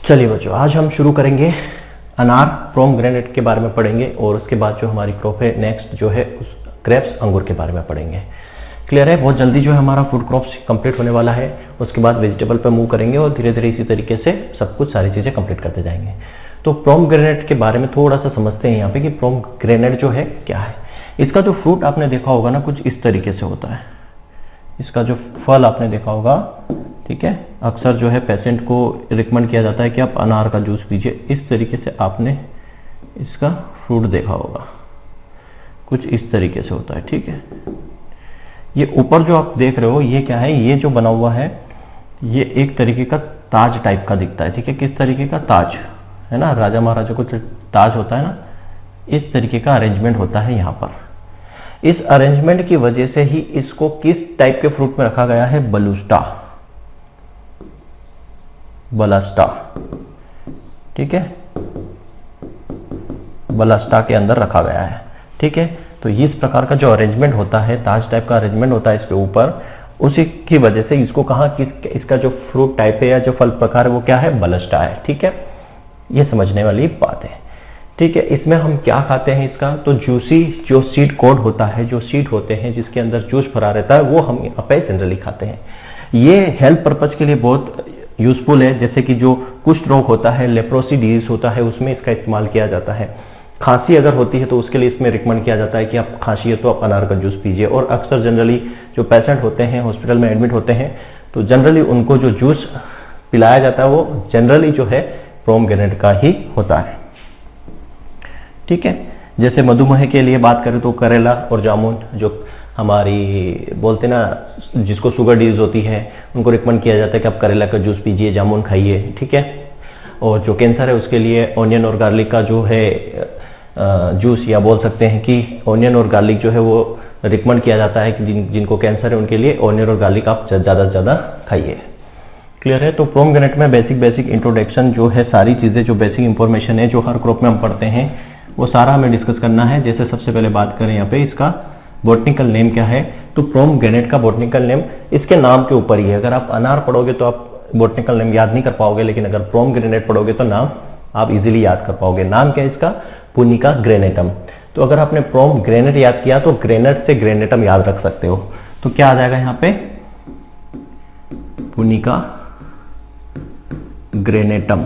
चलिए बच्चों, आज हम शुरू करेंगे अनार पोमेग्रेनेट के बारे में पढ़ेंगे और उसके बाद जो हमारी क्रॉप है नेक्स्ट जो है ग्रेप्स अंगूर के बारे में पढ़ेंगे। क्लियर है? बहुत जल्दी जो है हमारा फूड क्रॉप्स कंप्लीट होने वाला है। उसके बाद वेजिटेबल पे मूव करेंगे और धीरे धीरे इसी तरीके से सब कुछ सारी चीजें कंप्लीट करते जाएंगे। तो पोमेग्रेनेट के बारे में थोड़ा सा समझते हैं यहाँ पे कि पोमेग्रेनेट जो है क्या है। इसका जो फ्रूट आपने देखा होगा ना, कुछ इस तरीके से होता है। इसका जो फल आपने देखा होगा, ठीक है, अक्सर जो है पेशेंट को रिकमेंड किया जाता है कि आप अनार का जूस पीजिए। इस तरीके से आपने इसका फ्रूट देखा होगा, कुछ इस तरीके से होता है। ठीक है, ये ऊपर जो आप देख रहे हो ये क्या है, ये जो बना हुआ है ये एक तरीके का ताज टाइप का दिखता है। ठीक है, किस तरीके का? ताज है ना, राजा महाराजा को ताज होता है ना, इस तरीके का अरेंजमेंट होता है यहाँ पर। इस अरेंजमेंट की वजह से ही इसको किस टाइप के फ्रूट में रखा गया है? बलस्टा। ठीक है, बलस्टा के अंदर रखा गया है। ठीक है, तो इस प्रकार का जो अरेंजमेंट होता है, ताज टाइप का अरेंजमेंट होता है इसके ऊपर, उसी की वजह से इसको कहा कि इसका जो फ्रूट टाइप है या जो फल प्रकार है वो क्या है? बलस्टा है। ठीक है, ये समझने वाली बात है। ठीक है, इसमें हम क्या खाते हैं इसका? तो जूसी जो सीड कोड होता है, जो सीड होते हैं जिसके अंदर जूस भरा रहता है, वो हम यहाँ पे जनरली खाते हैं। ये हेल्थ पर्पज के लिए बहुत यूजफुल है। जैसे कि जो कुष्ठ रोग होता है, लेप्रोसी डिजीज होता है, उसमें इसका इस्तेमाल किया जाता है। खांसी अगर होती है तो उसके लिए इसमें रिकमेंड किया जाता है कि आप खांसी है तो आप अनार का जूस पीजिए। और अक्सर जनरली जो पेशेंट होते हैं हॉस्पिटल में एडमिट होते हैं तो जनरली उनको जो जूस पिलाया जाता है वो जनरली जो है पोमेग्रेनेट का ही होता है। ठीक है, जैसे मधुमेह के लिए बात करें तो करेला और जामुन, जो हमारी बोलते ना जिसको शुगर डिजीज होती है, उनको रिकमेंड किया जाता है कि आप करेला का जूस पीजिए, जामुन खाइए। ठीक है, और जो कैंसर है उसके लिए ऑनियन और गार्लिक का जो है जूस, या बोल सकते हैं कि ऑनियन और गार्लिक जो है वो रिकमेंड किया जाता है कि जिनको कैंसर है उनके लिए ऑनियन और गार्लिक आप ज्यादा से ज्यादा खाइए। क्लियर है? तो पोमेग्रेनेट में बेसिक इंट्रोडक्शन जो है, सारी चीजें जो बेसिक इंफॉर्मेशन है जो हर क्रॉप में हम पढ़ते हैं वो सारा हमें डिस्कस करना है। जैसे सबसे पहले बात करें यहाँ पे इसका बॉटनिकल नेम क्या है, तो पोमेग्रेनेट का बॉटनिकल नेम इसके नाम के ऊपर ही है। अगर आप अनार पढ़ोगे तो आप बॉटनिकल नेम याद नहीं कर पाओगे, लेकिन अगर पोमेग्रेनेट पढ़ोगे तो नाम आप इजीली याद कर पाओगे। नाम क्या है इसका? पुनिका ग्रेनेटम। तो अगर आपने पोमेग्रेनेट याद किया तो ग्रेनेट से ग्रेनेटम याद रख सकते हो। तो क्या आ जाएगा यहाँ पे? पुनिका ग्रेनेटम।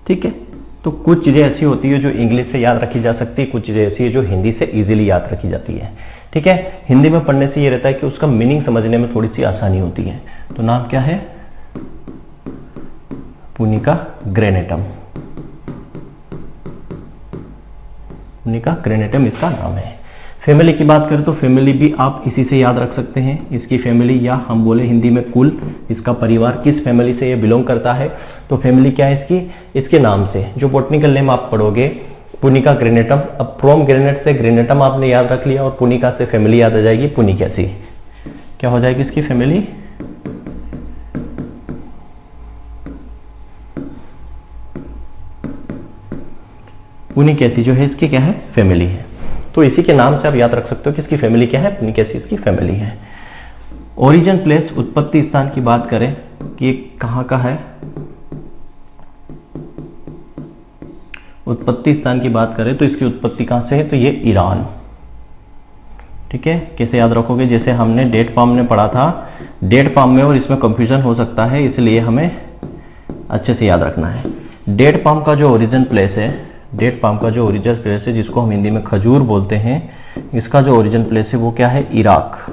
ठीक है, तो कुछ चीजें ऐसी होती है जो इंग्लिश से याद रखी जा सकती है, कुछ चीजें ऐसी है जो हिंदी से इजीली याद रखी जाती है। ठीक है, हिंदी में पढ़ने से ये रहता है कि उसका मीनिंग समझने में थोड़ी सी आसानी होती है। तो नाम क्या है? पुनिका ग्रेनेटम। पुनिका ग्रेनेटम इसका नाम है। फैमिली की बात करें तो फैमिली भी आप इसी से याद रख सकते हैं। इसकी फैमिली, या हम बोले हिंदी में कुल, इसका परिवार किस फैमिली से ये बिलोंग करता है, तो फैमिली क्या है इसकी? इसके नाम से। जो बॉटनिकल नेम आप पढ़ोगे पुनिका ग्रेनेटम, अब पोमेग्रेनेट से ग्रेनेटम आपने याद रख लिया और पुनिका से फैमिली याद आ जाएगी पुनिकेसी। क्या हो जाएगी इसकी फैमिली? पुनिकेसी जो है इसकी क्या है? फैमिली है। तो इसी के नाम से आप याद रख सकते हो कि इसकी फैमिली क्या है? पुनिकेसी इसकी फैमिली है। ओरिजिन प्लेस, उत्पत्ति स्थान की बात करें कि कहां का है, उत्पत्ति स्थान की बात करें तो इसकी उत्पत्ति कहां से है? तो ये ईरान। ठीक है, कैसे याद रखोगे? जैसे हमने डेट पाम में पढ़ा था, डेट पाम में और इसमें कंफ्यूजन हो सकता है, इसलिए हमें अच्छे से याद रखना है। डेट पाम का जो ओरिजिन प्लेस है, डेट पाम का जो ओरिजिन प्लेस है जिसको हम हिंदी में खजूर बोलते हैं, इसका जो ओरिजिन प्लेस है वो क्या है? इराक।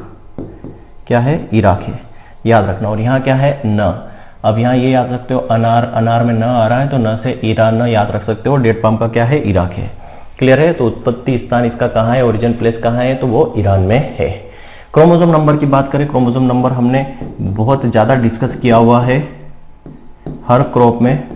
क्या है? इराक है, याद रखना। और यहाँ क्या है? न। अब यहाँ ये याद रखते हो, अनार, अनार में न आ रहा है तो न से ईरान न याद रख सकते हो। डेट पाम का क्या है? इराक है। क्लियर है? तो उत्पत्ति स्थान इसका कहाँ है, ओरिजिन प्लेस कहाँ है? तो वो ईरान में है। क्रोमोसोम नंबर की बात करें, क्रोमोसोम नंबर हमने बहुत ज्यादा डिस्कस किया हुआ है हर क्रॉप में।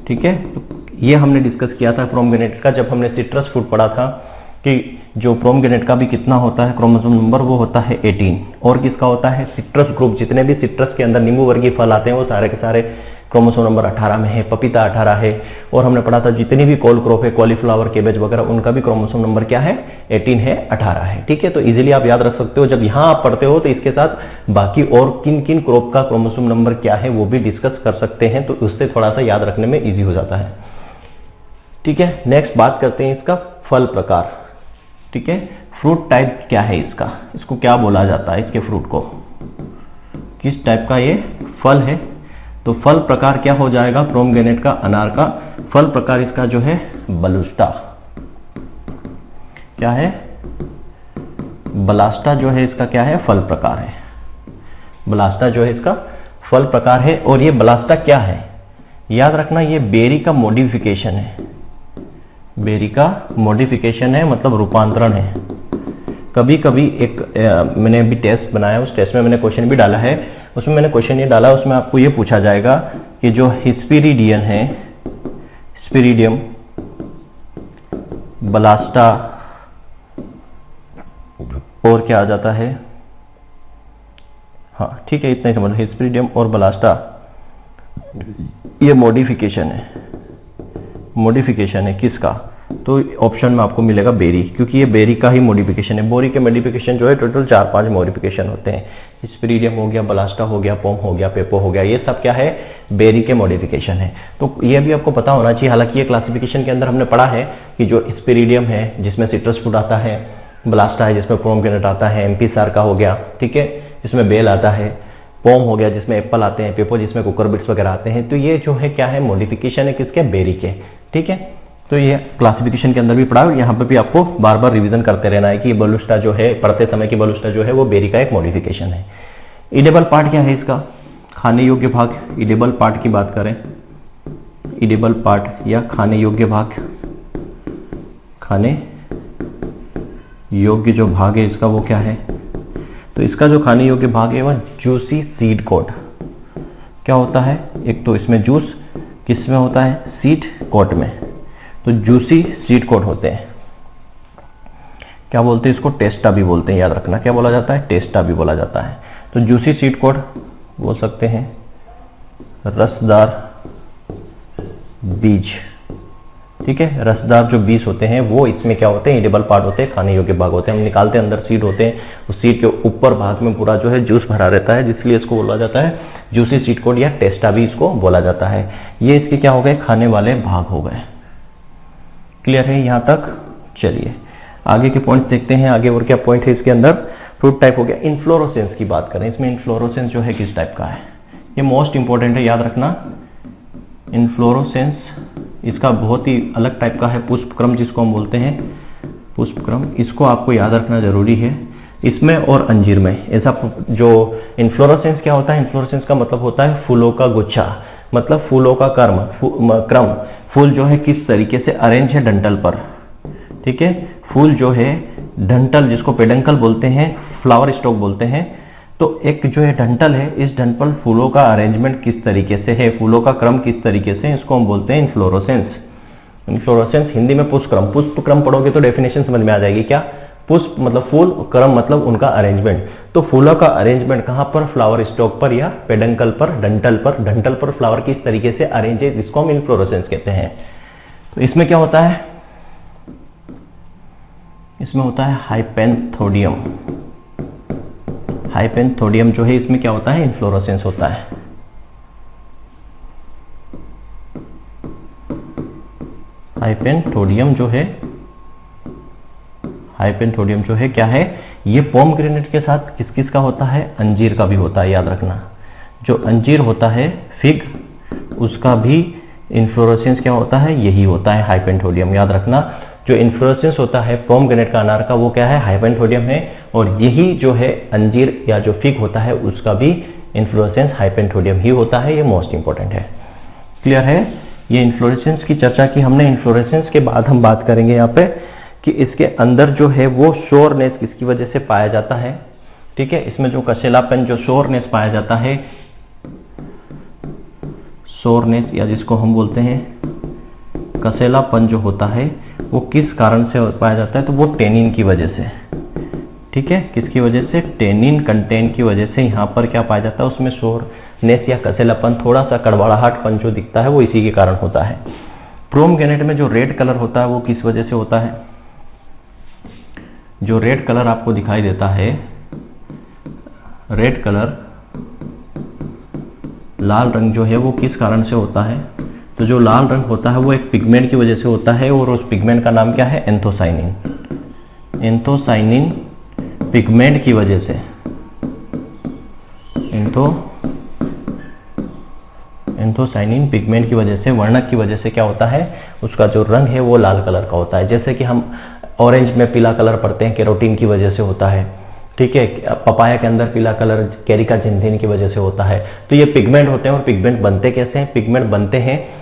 ठीक है, तो ये हमने डिस्कस किया था पोमेग्रेनेट का जब हमने सिट्रस फ्रूट पढ़ा था कि जो पोमेग्रेनेट का भी कितना होता है क्रोमोसोम नंबर, वो होता है 18। और किसका होता है? सिट्रस ग्रुप, जितने भी सिट्रस के अंदर नींबू वर्गीय फल आते हैं वो सारे के सारे क्रोमोसोम नंबर 18 में है, पपीता 18 है, और हमने पढ़ा था जितनी भी कोल क्रॉप है, कॉलीफ्लावर, केबेज वगैरह, उनका भी क्रोमोसोम नंबर क्या है, 18 है, 18 है। ठीक है, तो इजीली आप याद रख सकते हो। जब यहां आप पढ़ते हो तो इसके साथ बाकी और किन किन क्रॉप का क्रोमोसोम नंबर क्या है वो भी डिस्कस कर सकते हैं, तो उससे थोड़ा सा याद रखने में ईजी हो जाता है। ठीक है, नेक्स्ट बात करते हैं इसका फल प्रकार। ठीक है, फ्रूट टाइप क्या है इसका, इसको क्या बोला जाता है, इसके फ्रूट को किस टाइप का ये फल है। तो फल प्रकार क्या हो जाएगा, पोमेग्रेनेट का, अनार का फल प्रकार इसका जो है बलुस्टा। क्या है, बलास्टा जो है इसका क्या है, फल प्रकार है। बलास्टा जो है इसका फल प्रकार है। और ये बलास्टा क्या है, याद रखना, ये बेरी का मॉडिफिकेशन है। बेरी का मॉडिफिकेशन है, मतलब रूपांतरण है। कभी कभी एक मैंने अभी टेस्ट बनाया, उस टेस्ट में मैंने क्वेश्चन भी डाला है। उसमें मैंने क्वेश्चन ये डाला, उसमें आपको ये पूछा जाएगा कि जो हिस्पेरिडियम है, हिस्पेरिडियम, बलास्टा और क्या आ जाता है, हाँ ठीक है, इतना ही समझ लो, हिस्पेरिडियम और बलास्टा ये मॉडिफिकेशन है। मॉडिफिकेशन है किसका, तो ऑप्शन में आपको मिलेगा बेरी, क्योंकि ये बेरी का ही मॉडिफिकेशन है। बोरी के मॉडिफिकेशन जो है टोटल 4-5 मॉडिफिकेशन होते हैं। हिस्पेरिडियम हो गया, बलास्टा हो गया, पोम हो गया, पेपो हो गया, ये सब क्या है, बेरी के मॉडिफिकेशन है। तो ये भी आपको पता होना चाहिए। हालांकि ये क्लासिफिकेशन के अंदर हमने पढ़ा है कि जो हिस्पेरिडियम है जिसमें सिट्रस फ्रूट आता है, बलास्टा है जिसमें पोमेग्रेनेट आता है, एम्पिसार का हो गया, ठीक है, जिसमें बेल आता है, पोम हो गया जिसमें एप्पल आते हैं, पेपो जिसमें कुकरबिट्स वगैरह आते हैं। तो ये जो है क्या है, मॉडिफिकेशन है किसके, बेरी के। ठीक है, तो ये क्लासिफिकेशन के अंदर भी पढ़ा, यहाँ पे भी आपको बार बार रिवीजन करते रहना है कि बलुस्टा जो है, पढ़ते समय की बलुस्टा जो है वो बेरी का एक मॉडिफिकेशन है। इडेबल पार्ट क्या है इसका, खाने योग्य भाग। इडेबल पार्ट की बात करें, इडेबल पार्ट या खाने योग्य भाग, खाने योग्य जो भाग है इसका वो क्या है, तो इसका जो खाने योग्य भाग है वह जूसी सीड कोट। क्या होता है, एक तो इसमें जूस किसमें होता है, सीड कोट में, तो जूसी सीड कोट होते हैं। क्या बोलते हैं इसको, टेस्टा भी बोलते हैं, याद रखना क्या बोला जाता है, टेस्टा भी बोला जाता है। तो जूसी सीड कोट बोल सकते हैं, रसदार बीज। ठीक है, रसदार जो बीज होते हैं वो इसमें क्या होते हैं, एडिबल पार्ट होते हैं, खाने योग्य भाग होते हैं। हम निकालते हैं, अंदर सीड होते हैं, उस सीड के ऊपर भाग में पूरा जो है जूस भरा रहता है, जिसलिए इसको बोला जाता है जूसी सीड कोट या टेस्टा भी इसको बोला जाता है। ये इसके क्या हो गए, खाने वाले भाग हो गए। क्लियर है यहां तक, चलिए आगे के पॉइंट देखते हैं। आगे और क्या पॉइंट है इसके अंदर, फ्रूट टाइप हो गया। इन्फ्लोरोसेंस की बात करें, इसमें इन्फ्लोरोसेंस जो है किस टाइप का है, ये मोस्ट इंपॉर्टेंट है, याद रखना। इन्फ्लोरोसेंस इसका बहुत ही अलग टाइप का है, पुष्पक्रम जिसको हम बोलते हैं, पुष्पक्रम, इसको आपको याद रखना जरूरी है। इसमें और अंजीर में ऐसा जो इन्फ्लोरोसेंस क्या होता है, इन्फ्लोरोसेंस का मतलब होता है फूलों का गुच्छा, मतलब फूलों का क्रम, फूल जो है किस तरीके से अरेंज है डंठल पर। ठीक है, फूल जो है डंठल, जिसको पेडंकल बोलते हैं, फ्लावर स्टॉक बोलते हैं, तो एक जो है डंठल है, इस डंठल फूलों का अरेंजमेंट किस तरीके से है, फूलों का क्रम किस तरीके से, इसको हम बोलते हैं इन्फ्लोरोसेंस। इन्फ्लोरोसेंस हिंदी में पुष्पक्रम, पुष्पक्रम पढ़ोगे तो डेफिनेशन समझ में आ जाएगी। क्या, पुष्प मतलब फूल, क्रम मतलब उनका अरेंजमेंट। तो फूलों का अरेंजमेंट कहां पर, फ्लावर स्टॉक पर या पेडंकल पर, डंठल पर। डंठल पर फ्लावर किस तरीके से अरेंज है, जिसको हम इन्फ्लोरोसेंस कहते हैं। तो इसमें क्या होता है, इसमें होता है हाइपेंथोडियम। हाइपेंथोडियम जो है इसमें क्या होता है, इन्फ्लोरोसेंस होता है। हाइपेंथोडियम जो है, हाइपेंथोडियम जो है क्या है, ये पोमेग्रेनेट के साथ किस किस का होता है, अंजीर का भी होता है, याद रखना। जो अंजीर होता है, फिग, उसका भी इन्फ्लोरोसेंस क्या होता है, यही होता है हाइपेंथोडियम, याद रखना। जो इन्फ्लोरोसेंस होता है पोमेग्रेनेट का, अनार का, वो क्या है, हाइपेंथोडियम है। और यही जो है अंजीर या जो फिग होता है उसका भी इन्फ्लोरोसेंस हाइपेंथोडियम ही होता है। ये मोस्ट इंपॉर्टेंट है। क्लियर है, ये इन्फ्लोरेसेंस की चर्चा की हमने। इन्फ्लोरेसेंस के बाद हम बात करेंगे यहाँ पे कि इसके अंदर जो है वो शोरनेस किसकी वजह से पाया जाता है। ठीक है, इसमें जो कसेलापन, जो शोरनेस पाया जाता है, शोरनेस या जिसको हम बोलते हैं कसेलापन जो होता है वो किस कारण से पाया जाता है, तो वो टेनिन की वजह से। ठीक है, किसकी वजह से, टेनिन कंटेंट की वजह से यहाँ पर क्या पाया जाता है, उसमें नेस या कसेलापन, थोड़ा सा कड़वाड़ाहटपन जो दिखता है वो इसी के कारण होता है। प्रोमग्रेनेट में जो रेड कलर होता है वो किस वजह से होता है? जो रेड कलर आपको दिखाई देता है, रेड कलर, लाल रंग जो है वो किस कारण से होता है? तो जो लाल रंग होता है वो एक पिगमेंट की वजह से होता है, और उस पिगमेंट का नाम क्या है? एंथोसाइनिन। एंथोसाइनिन पिगमेंट की वजह से, एंथोसाइनिन पिगमेंट की वजह से, वर्णक की वजह से क्या होता है? उसका जो रंग है वो लाल कलर का होता है। जैसे कि हम ऑरेंज में पीला कलर पढ़ते हैं, कैरोटीन की वजह से होता है, ठीक है। पपाया के अंदर पीला कलर कैरिका जिंथिन की वजह से होता है। तो ये पिगमेंट होते हैं। और पिगमेंट बनते कैसे हैं? पिगमेंट बनते हैं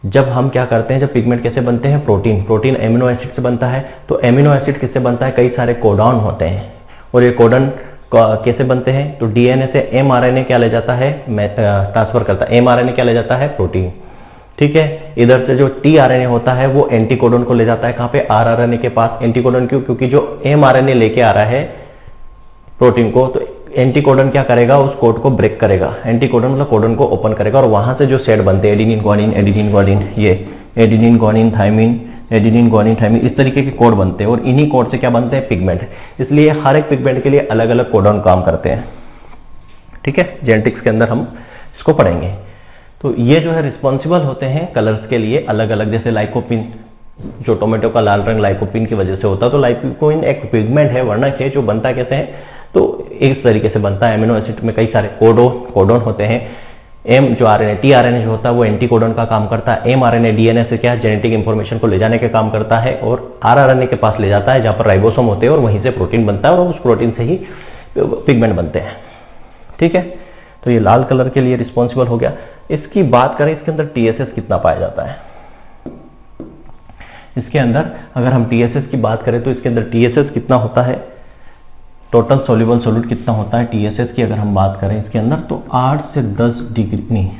जब हम क्या करते हैं, जब पिगमेंट कैसे बनते हैं? प्रोटीन एमिनो एसिड से बनता है। तो एमिनो एसिड किससे बनता है? कई सारे कोडॉन होते हैं, और ये कोडॉन कैसे बनते हैं? तो डीएनए से एमआरएनए क्या ले जाता है? ट्रांसफर करता है। एमआरएनए क्या ले जाता है? प्रोटीन, ठीक है। इधर से जो टीआरएनए होता है वो एंटीकोडॉन को ले जाता है। कहां पे? आरआरएनए के पास। एंटीकोडॉन क्यों? क्योंकि जो एमआरएनए लेके आ रहा है प्रोटीन को, तो एंटीकोडॉन क्या करेगा? उस कोड को ब्रेक करेगा। एंटीकोडॉन मतलब कोडॉन को ओपन करेगा, और वहां से जो सेट बनते हैं, एडेनिन ग्वानिन, ये adenine guanine thymine, adenine guanine thymine, इस तरीके के कोड बनते हैं। और इन्हीं कोड से क्या बनते हैं? पिगमेंट। इसलिए हर एक पिगमेंट के लिए अलग अलग कोडॉन काम करते हैं, ठीक है। जेनेटिक्स के अंदर हम इसको पढ़ेंगे। तो ये जो है रिस्पॉन्सिबल होते हैं कलर्स के लिए अलग अलग। जैसे लाइकोपिन, जो टोमेटो का लाल रंग लाइकोपिन की वजह से होता है। तो लाइकोपिन एक पिगमेंट है, वर्णक है, जो बनता कैसे है? तो इस तरीके से बनता है। एमिनो एसिड में कई सारे कोडॉन होते हैं। एम जो आरएनए, टीआरएनए जो होता है वो एंटीकोडॉन का काम करता है। एमआरएनए डीएनए से क्या? जेनेटिक इंफॉर्मेशन को ले जाने का काम करता है। और आरआरएनए के पास ले जाता है, जहां पर राइबोसोम होते हैं, और वहीं से प्रोटीन बनता है, और उस प्रोटीन से ही पिगमेंट बनते हैं, ठीक है। तो ये लाल कलर के लिए रिस्पॉन्सिबल हो गया। इसकी बात करें, इसके अंदर टीएसएस कितना पाया जाता है? इसके अंदर अगर हम टीएसएस की बात करें तो इसके अंदर टीएसएस कितना होता है? टोटल सोल्यूबल सोल्यूट कितना होता है टीएसएस की अगर हम बात करें इसके अंदर? तो 8 से 10 डिग्री नहीं,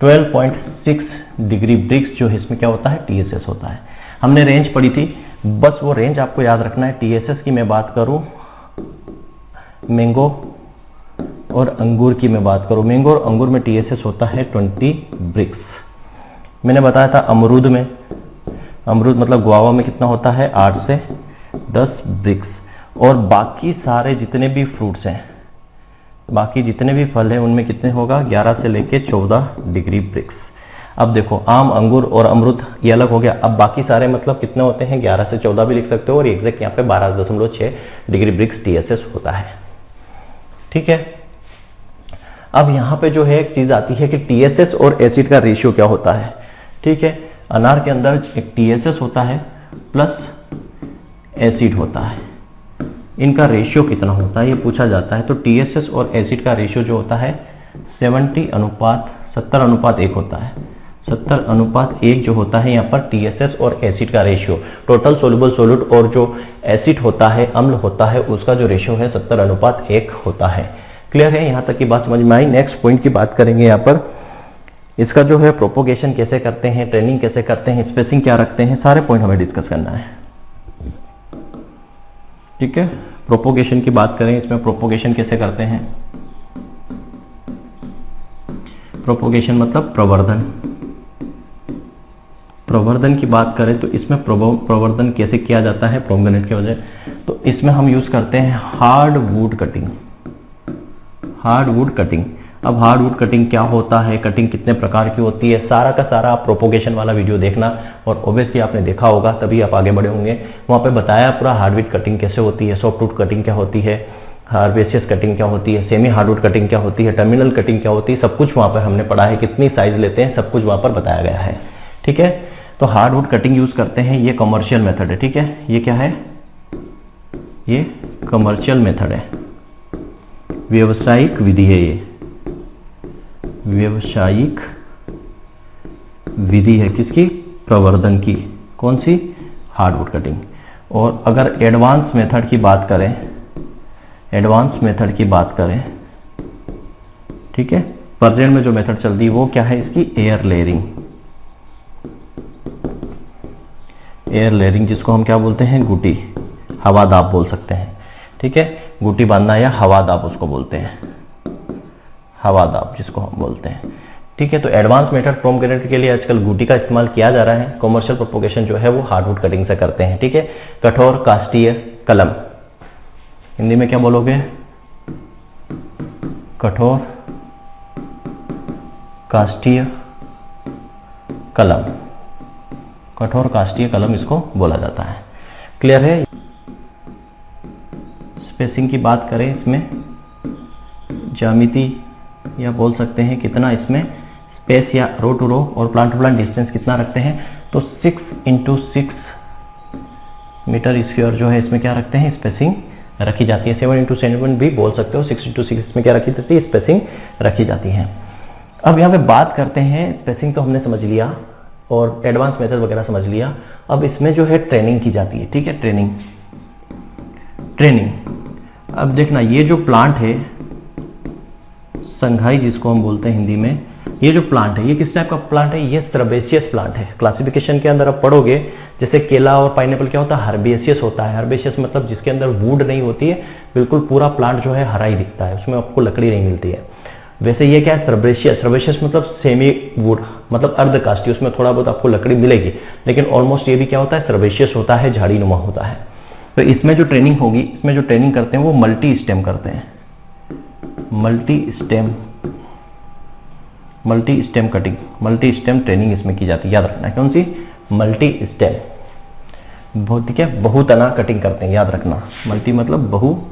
12.6 डिग्री ब्रिक्स जो है इसमें क्या होता है? टीएसएस होता है। हमने रेंज पढ़ी थी, बस वो रेंज आपको याद रखना है। टीएसएस की मैं बात करूं, मैंगो और अंगूर की मैं बात करूं, मैंगो और अंगूर में टीएसएस होता है 20 ब्रिक्स। मैंने बताया था अमरूद में, अमरूद मतलब गुआवा में कितना होता है? 8 से 10 ब्रिक्स। और बाकी सारे जितने भी फ्रूट्स हैं, बाकी जितने भी फल हैं, उनमें कितने होगा? 11 से लेके 14 डिग्री ब्रिक्स। अब देखो, आम, अंगूर और अमरूद ये अलग हो गया। अब बाकी सारे मतलब कितने होते हैं? 11 से 14 भी लिख सकते हो, और एग्जैक्ट यहाँ पे 12.6 डिग्री ब्रिक्स टीएसएस होता है, ठीक है। अब यहाँ पे जो है एक चीज आती है कि टीएसएस और एसिड का रेशियो क्या होता है, ठीक है। अनार के अंदर एक टीएसएस होता है प्लस एसिड होता है, इनका रेशियो कितना होता है ये पूछा जाता है। तो टीएसएस और एसिड का रेशियो जो होता है 70:1 होता है। 70:1 जो होता है यहाँ पर टीएसएस और एसिड का रेशियो। टोटल सोल्यूबल सोल्यूट और जो एसिड होता है, अम्ल होता है, उसका जो रेशियो है 70:1 होता है। क्लियर है? यहाँ तक की बात समझ में आई। नेक्स्ट पॉइंट की बात करेंगे यहाँ पर। इसका जो है प्रोपोगेशन कैसे करते हैं, ट्रेनिंग कैसे करते हैं, स्पेसिंग क्या रखते हैं, सारे पॉइंट हमें डिस्कस करना है, ठीक है। प्रोपोगेशन की बात करें, इसमें प्रोपोगेशन कैसे करते हैं? प्रोपोगेशन मतलब प्रवर्धन। प्रवर्धन की बात करें तो इसमें प्रवर्धन कैसे किया जाता है प्रोमग्रेनेट की वजह? तो इसमें हम यूज करते हैं hard would cutting. Hard would cutting. अब हार्ड वुड कटिंग क्या होता है, कटिंग कितने प्रकार की होती है, सारा का सारा आप प्रोपोगेशन वाला वीडियो देखना, और ओब्वियसली आपने देखा होगा तभी आप आगे बढ़े होंगे। वहां पे बताया पूरा हार्डवुड कटिंग कैसे होती है, सॉफ्टवुड कटिंग क्या होती है, हार्वेसियस कटिंग क्या होती है, सेमी हार्डवुड कटिंग क्या होती है, टर्मिनल कटिंग क्या होती है, सब कुछ वहां पर हमने पढ़ा है। कितनी साइज लेते हैं सब कुछ वहां पर बताया गया है, ठीक है। तो हार्डवुड कटिंग यूज करते हैं, ये कमर्शियल मेथड है, ठीक है। ये क्या है? ये कमर्शियल मेथड है, व्यवसायिक विधि है। ये व्यवसायिक विधि है किसकी? प्रवर्धन की। कौन सी? Hardwood cutting. और अगर एडवांस मेथड की बात करें, एडवांस मेथड की बात करें, ठीक है, प्रेजेंट में जो मेथड चल रही है वो क्या है इसकी? Air layering. एयर लेयरिंग जिसको हम क्या बोलते हैं? गुटी, हवादाब बोल सकते हैं, ठीक है। गुटी बांधना या हवादाब उसको बोलते हैं, हवा दाब जिसको हम बोलते हैं। ठीक है, तो एडवांस मेथड पोमग्रेनेट के लिए आजकल गुटी का इस्तेमाल किया जा रहा है। कमर्शियल प्रोपोगेशन जो है वो हार्डवुड कटिंग से करते हैं। ठीक है, कठोर काष्ठीय कलम, हिंदी में क्या बोलोगे? कठोर काष्ठीय कलम, कठोर काष्ठीय कलम इसको बोला जाता है। क्लियर है? स्पेसिंग की बात करें, इसमें ज्यामिति या बोल सकते हैं कितना इसमें स्पेस या रो टू रो और प्लांट टू प्लांट डिस्टेंस कितना रखते हैं, तो 6 × 6 मीटर स्क्वायर जो है इसमें क्या रखते हैं? स्पेसिंग रखी जाती है। 7 × 7 भी बोल सकते हो। 6 × 6 इसमें क्या रखी जाती है? स्पेसिंग रखी जाती है। अब यहाँ पे बात करते हैं, स्पेसिंग तो हमने समझ लिया और एडवांस मेथड वगैरह समझ लिया। अब इसमें जो है ट्रेनिंग की जाती है। ठीक है, ट्रेनिंग। अब देखना, ये जो प्लांट है संघाई जिसको हम बोलते हैं हिंदी में, ये जो प्लांट है ये किस टाइप का प्लांट है? ये सर्बेशियस प्लांट है। क्लासिफिकेशन के अंदर आप पढ़ोगे, जैसे केला और पाइनएप्पल क्या होता है? हर्बेशियस होता है। हर्बेशियस मतलब जिसके अंदर वुड नहीं होती है, बिल्कुल पूरा प्लांट जो है हरा ही दिखता है, उसमें आपको लकड़ी नहीं मिलती है। वैसे ये क्या है? सर्बेशियस। सर्बेशियस मतलब सेमी वुड, मतलब अर्धकाष्ठीय, उसमें थोड़ा बहुत आपको लकड़ी मिलेगी, लेकिन ऑलमोस्ट ये भी क्या होता है? सर्बेशियस होता है, झाड़ी नुमा होता है। तो इसमें जो ट्रेनिंग होगी, इसमें जो ट्रेनिंग करते हैं वो मल्टी स्टेम करते हैं। Multi stem cutting, multi stem training इसमें की जाती है। याद रखना, कौन सी? Multi stem. बहुत ठीक है, बहुतना कटिंग करते हैं, याद रखना। मल्टी मतलब बहुतना,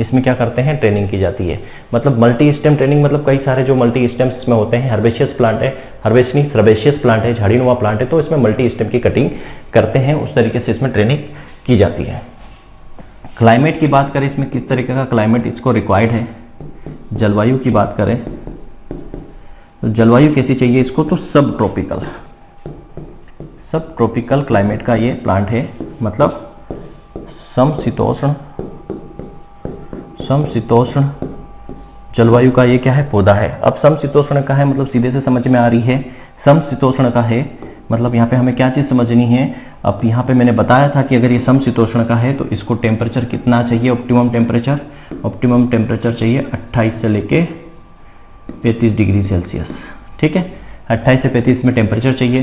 इसमें क्या करते हैं? ट्रेनिंग की जाती है। मतलब मल्टी स्टेम ट्रेनिंग मतलब कई सारे जो मल्टी स्टेम्स इसमें होते हैं, हर्बेशियस प्लांट है, सर्बेशियस प्लांट है, झाड़ी नुमा प्लांट है, तो इसमें मल्टी स्टेम की कटिंग करते हैं। उस तरीके से इसमें ट्रेनिंग की जाती है। क्लाइमेट की बात करें, इसमें किस तरीके का क्लाइमेट इसको रिक्वायर्ड है? जलवायु की बात करें तो जलवायु कैसी चाहिए इसको? तो सब ट्रॉपिकल क्लाइमेट का ये प्लांट है। मतलब समशीतोष्ण जलवायु का ये क्या है? पौधा है। अब समशीतोष्ण का है मतलब सीधे से समझ में आ रही है, समशीतोष्ण का है मतलब यहाँ पे हमें क्या चीज समझनी है? अब यहाँ पे मैंने बताया था कि अगर ये समशीतोष्ण का है तो इसको टेम्परेचर कितना चाहिए? ऑप्टिमम टेम्परेचर चाहिए 28 से लेके 35 डिग्री सेल्सियस। ठीक है, 28 से 35 में टेम्परेचर चाहिए।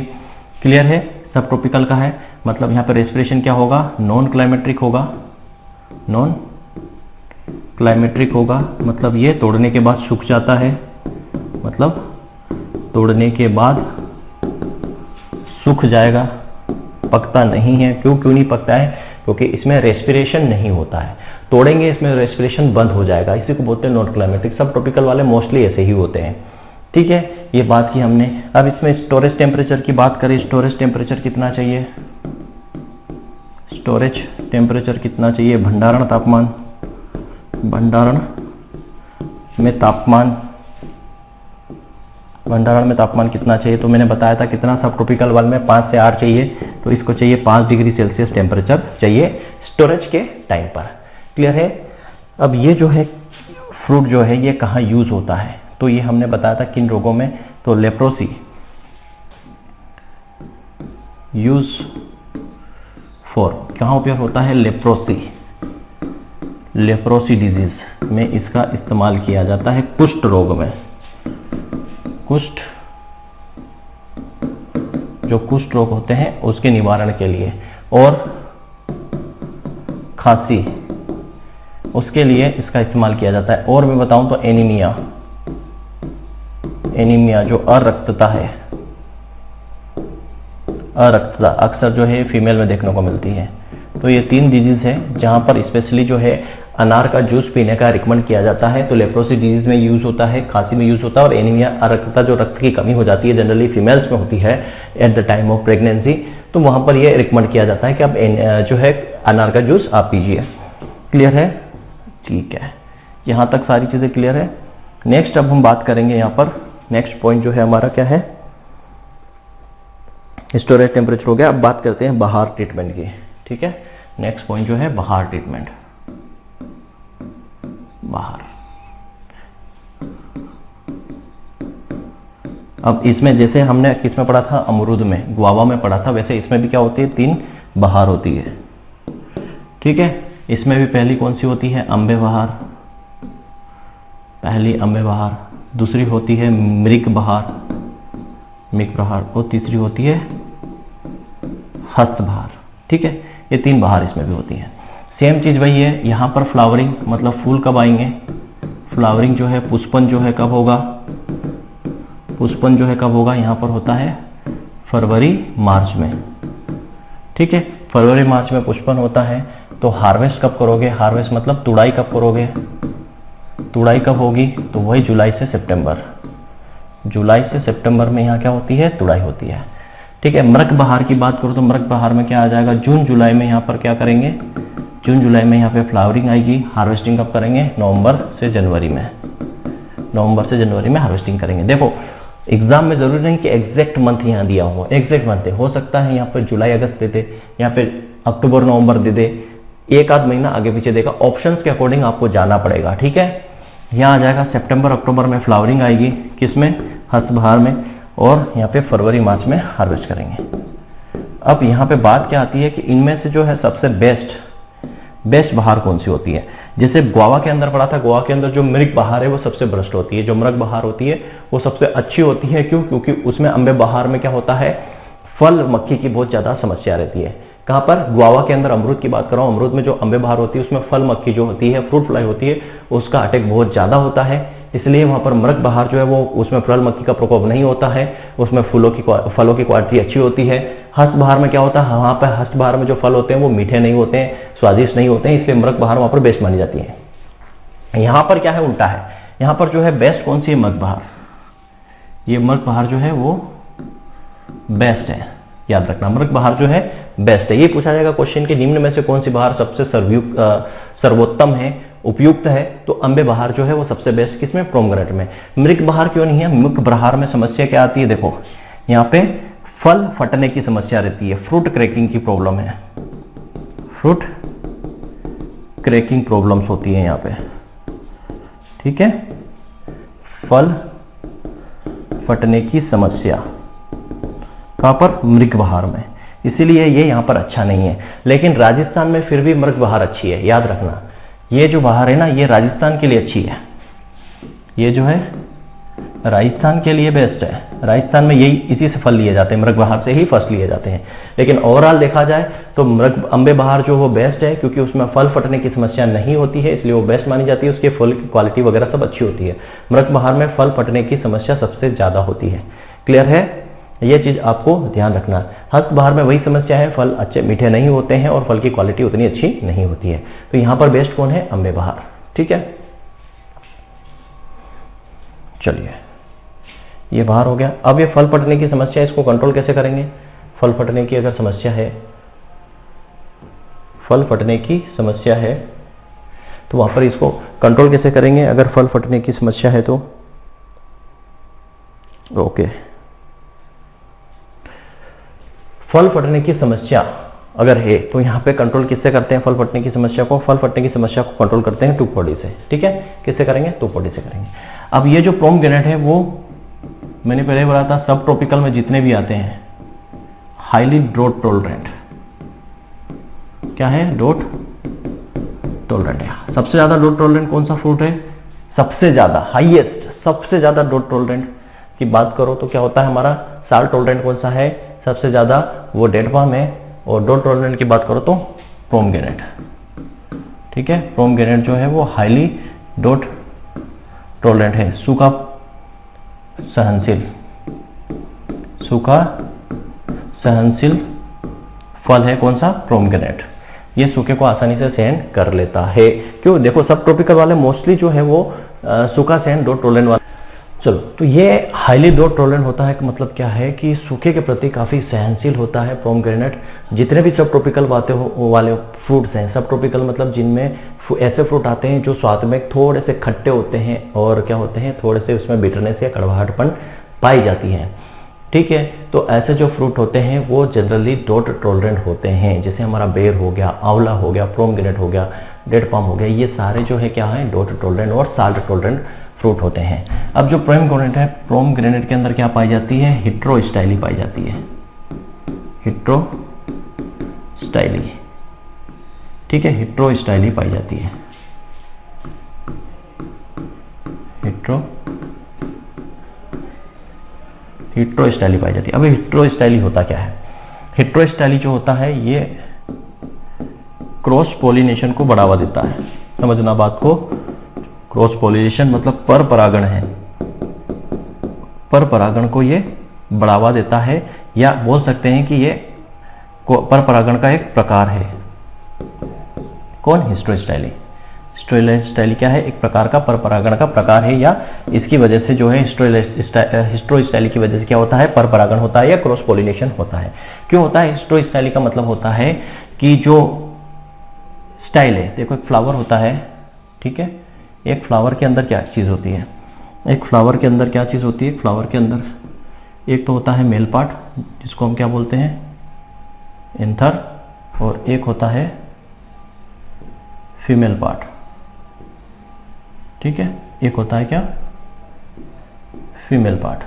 क्लियर है? सब ट्रॉपिकल का है मतलब यहाँ पर रेस्पिरेशन क्या होगा? नॉन क्लाइमेट्रिक होगा। मतलब ये तोड़ने के बाद सूख जाता है, मतलब तोड़ने के बाद सूख जाएगा, पकता नहीं है। क्यों नहीं पकता है? क्योंकि इसमें रेस्पिरेशन नहीं होता है। तोड़ेंगे इसमें रेस्पिरेशन बंद हो जाएगा, इसी को बोलते हैं नॉन क्लाइमेटिक। सब ट्रॉपिकल वाले मोस्टली ऐसे ही होते हैं। ठीक है, ये बात की हमने। अब इसमें स्टोरेज टेम्परेचर की बात करें, स्टोरेज टेम्परेचर कितना चाहिए? भंडारण में तापमान कितना चाहिए? तो मैंने बताया था कितना, सब ट्रॉपिकल वाले में 5 से 8 चाहिए, तो इसको चाहिए 5 डिग्री सेल्सियस टेम्परेचर चाहिए स्टोरेज के टाइम पर। क्लियर है? अब ये जो है फ्रूट जो है ये कहाँ यूज होता है? तो ये हमने बताया था किन रोगों में, तो लेप्रोसी यूज फॉर, कहाँ उपयोग होता है? लेप्रोसी डिजीज में इसका इस्तेमाल किया जाता है। कुष्ठ रोग में, जो कुष्ठ रोग होते हैं उसके निवारण के लिए, और खांसी उसके लिए इसका इस्तेमाल किया जाता है। और मैं बताऊं तो एनीमिया जो अरक्तता है, अक्सर जो है फीमेल में देखने को मिलती है। तो ये 3 डिजीज है जहां पर स्पेशली जो है अनार का जूस पीने का रिकमेंड किया जाता है। तो लेप्रोसी डिजीज में यूज होता है, खांसी में यूज होता है, और एनीमिया अरक्तता जो रक्त की कमी हो जाती है जनरली फीमेल्स में होती है at the time of pregnancy, तो वहां पर यह रिकमेंड किया जाता है कि आप जो है अनार का जूस आप पीजिए। क्लियर है? ठीक है, यहां तक सारी चीजें क्लियर है। नेक्स्ट अब हम बात करेंगे, यहाँ पर नेक्स्ट पॉइंट जो है हमारा क्या है? स्टोरेज टेम्परेचर हो गया। अब बात करते हैं बहार ट्रीटमेंट की। ठीक है, नेक्स्ट पॉइंट जो है बहार ट्रीटमेंट। अब इसमें जैसे हमने किसमें पढ़ा था? अमरूद में, गुआवा में पढ़ा था, वैसे इसमें भी क्या होती है? 3 बहार होती है। ठीक है, इसमें भी पहली कौन सी होती है? अम्बे बहार, पहली अम्बे बहार, दूसरी होती है मृग बहार, और तीसरी होती है हस्त बहार। ठीक है, ये 3 बहार इसमें भी होती है। सेम चीज वही है, यहाँ पर फ्लावरिंग मतलब फूल कब आएंगे, फ्लावरिंग जो है पुष्पन जो है कब होगा, पुष्पन जो है कब होगा, यहाँ पर होता है फरवरी मार्च में। ठीक है, फरवरी मार्च में पुष्पन होता है। तो हार्वेस्ट कब करोगे, हार्वेस्ट मतलब तुड़ाई कब करोगे, तुड़ाई कब होगी, तो वही जुलाई से सितंबर, जुलाई से सितंबर में यहाँ क्या होती है, तुड़ाई होती है। ठीक है, मृग बहार की बात करो तो मृग बहार में क्या आ जाएगा, जून जुलाई में यहाँ पर क्या करेंगे, जून जुलाई में यहाँ पे फ्लावरिंग आएगी। हार्वेस्टिंग कब करेंगे, नवंबर से जनवरी में, नवंबर से जनवरी में हार्वेस्टिंग करेंगे। देखो एग्जाम में जरूरी नहीं कि एग्जैक्ट मंथ यहाँ दिया हो, एग्जैक्ट मंथ हो सकता है यहाँ पर जुलाई अगस्त दे दे, यहाँ पे अक्टूबर नवंबर दे दे, एक आध महीना आगे पीछे देगा, ऑप्शंस के अकॉर्डिंग आपको जाना पड़ेगा। ठीक है, यहाँ आ जाएगा सितंबर अक्टूबर में फ्लावरिंग आएगी, किसमें, हस्त बहार में, और यहाँ पे फरवरी मार्च में हार्वेस्ट करेंगे। अब यहाँ पे बात क्या आती है कि इनमें से जो है सबसे बेस्ट बहार कौन सी होती है। जैसे गोवा के अंदर पढ़ा था, गोवा के अंदर जो मृग बहार है वो सबसे बेस्ट होती है, जो मृग बहार होती है वो सबसे अच्छी होती है। क्यों, क्योंकि उसमें अम्बे बहार में क्या होता है, फल मक्खी की बहुत ज्यादा समस्या रहती है। कहां पर, गोवा के अंदर अमरूद की बात कर रहा हूं, अमरूद में जो अम्बे बहार होती है उसमें फल मक्खी जो होती है, फ्रूट फ्लाई होती है, उसका अटैक बहुत ज्यादा होता है, इसलिए वहां पर मृग बहार जो है वो उसमें फल मक्खी का प्रकोप नहीं होता है, उसमें फलों की क्वालिटी अच्छी होती है। हस्त बहार में क्या होता है, वहां पर हस्त बहार में जो फल होते हैं वो मीठे नहीं होते हैं, स्वादिष्ट नहीं होते हैं, इसलिए मृग बहार वहां पर बेस्ट मानी जाती है। यहां पर क्या है, उल्टा है, यहां पर जो है बेस्ट कौन सी है, मृग बहार। ये मृग बहार जो है वो बेस्ट है, याद रखना, मृग बहार जो है बेस्ट है। ये पूछा जाएगा क्वेश्चन के निम्न में से कौन सी बहार सबसे सर्वोत्तम है, उपयुक्त है, तो अम्बे बहार जो है वो सबसे बेस्ट किसमें, पोमग्रेनेट में। मृग बहार क्यों नहीं है, मृग बहार में समस्या क्या आती है, देखो यहाँ पे फल फटने की समस्या रहती है, फ्रूट क्रैकिंग की प्रॉब्लम है, फ्रूट क्रैकिंग प्रॉब्लम्स होती है यहाँ पे। ठीक है, फल फटने की समस्या कहां पर, मृग बहार में, इसीलिए ये यहां पर अच्छा नहीं है। लेकिन राजस्थान में फिर भी मृग बहार अच्छी है, याद रखना, ये जो बहार है ना ये राजस्थान के लिए अच्छी है, ये जो है राजस्थान के लिए बेस्ट है। राजस्थान में यही इसी से फल लिए जाते हैं, मृग बहार से ही फर्स्ट लिए जाते हैं। लेकिन ओवरऑल देखा जाए तो मृग अम्बे बहार जो वो बेस्ट है, क्योंकि उसमें फल फटने की समस्या नहीं होती है, इसलिए वो बेस्ट मानी जाती है, उसके फल की क्वालिटी वगैरह सब अच्छी होती है। मृग बहार में फल फटने की समस्या सबसे ज्यादा होती है। क्लियर है, ये चीज आपको ध्यान रखना। हस्त बहार में वही समस्या है, फल अच्छे मीठे नहीं होते हैं और फल की क्वालिटी उतनी अच्छी नहीं होती है। तो यहां पर बेस्ट कौन है, अम्बे बहार। ठीक है, चलिए ये बाहर हो गया। अब ये फल फटने की समस्या, इसको कंट्रोल कैसे करेंगे, फल फटने की अगर समस्या है, फल फटने की समस्या है तो वहां पर इसको कंट्रोल कैसे करेंगे, अगर फल फटने की समस्या है तो ओके। फल फटने की समस्या अगर है तो यहां पे कंट्रोल किससे करते हैं, फल फटने की समस्या को, फल फटने की समस्या को कंट्रोल करते हैं टूपोडी से। ठीक है, किससे करेंगे, टूपोडी से करेंगे। अब ये जो पोमग्रेनेट है वो मैंने पहले बोला था, सब ट्रॉपिकल में जितने भी आते हैं हाईली ड्रोट टॉलरेंट, क्या है, डॉट टॉलरेंट है। सबसे ज्यादा डॉट टॉलरेंट कौन सा फ्रूट है, सबसे ज्यादा हाईएस्ट, सबसे ज्यादा डॉट टॉलरेंट की बात करो तो क्या होता है हमारा, साल्ट टॉलरेंट कौन सा है सबसे ज्यादा, वो डेट पाम है। और डॉट टॉलरेंट की बात करो तो पोमग्रेनेट। ठीक है, पोमग्रेनेट जो है वो हाईली डॉट टॉलरेंट है, सूखा सहनशील, सूखा सहनशील फल है कौन सा, पोमग्रेनेट। ये सूखे को आसानी से सहन कर लेता है। क्यों, देखो सब ट्रॉपिकल वाले मोस्टली जो है वो सूखा सहन डॉट टॉलरेंट वाले। चलो, तो ये हाईली डॉट टॉलरेंट होता है, मतलब क्या है कि सूखे के प्रति काफी सहनशील होता है पोमग्रेनेट। जितने भी सब ट्रॉपिकल वाले फ्रूट्स हैं, सब ट्रॉपिकल मतलब जिनमें ऐसे फ्रूट आते हैं जो स्वाद में थोड़े से खट्टे होते हैं और क्या होते हैं, थोड़े से उसमें बिटरनेस या कड़वाहटपन पाई जाती है। ठीक है, तो ऐसे जो फ्रूट होते हैं वो जनरली डॉट टॉलरेंट होते हैं। जैसे हमारा बेर हो गया, आंवला हो गया, पोमग्रेनेट हो गया, डेट पाम हो गया, ये सारे जो है क्या है, डॉट टॉलरेंट और साल्ट टॉलरेंट फ्रूट होते हैं। अब जो पोमग्रेनेट है, पोमग्रेनेट के अंदर क्या पाई जाती है, हेटेरोस्टाइली पाई जाती है, हेटेरोस्टाइली। ठीक है, हेटेरोस्टाइली पाई जाती है, हिस्ट्रोस्टाइली पाई जाती है। अब हिस्ट्रोस्टाइली होता क्या है? हिस्ट्रोस्टाइली जो होता है ये क्रॉस पोलिनेशन को बढ़ावा देता है। समझना बात को, क्रॉस पोलिनेशन मतलब पर परागण है, पर परागण को ये बढ़ावा देता है, या बोल सकते हैं कि ये पर परागण का एक प्रकार है। कौन? हिस्ट्रोस्टाइली। हिस्ट्रोस्टाइली क्या है? एक प्रकार का पर परागण का प्रकार है, या इसकी वजह से जो है हिस्ट्रोस्टाइली की वजह से क्या होता है? पर परागण होता है या क्रॉस पोलिनेशन होता है। क्यों होता है? हिस्ट्रोस्टाइली का मतलब होता है कि जो स्टाइल है, देखो एक फ्लावर होता है, ठीक है, एक फ्लावर के अंदर क्या चीज होती है? एक फ्लावर के अंदर क्या चीज होती है? फ्लावर के अंदर एक तो होता है मेल पार्ट जिसको हम क्या बोलते हैं? एंथर, और एक होता है फीमेल पार्ट, ठीक है, एक होता है क्या? Female part.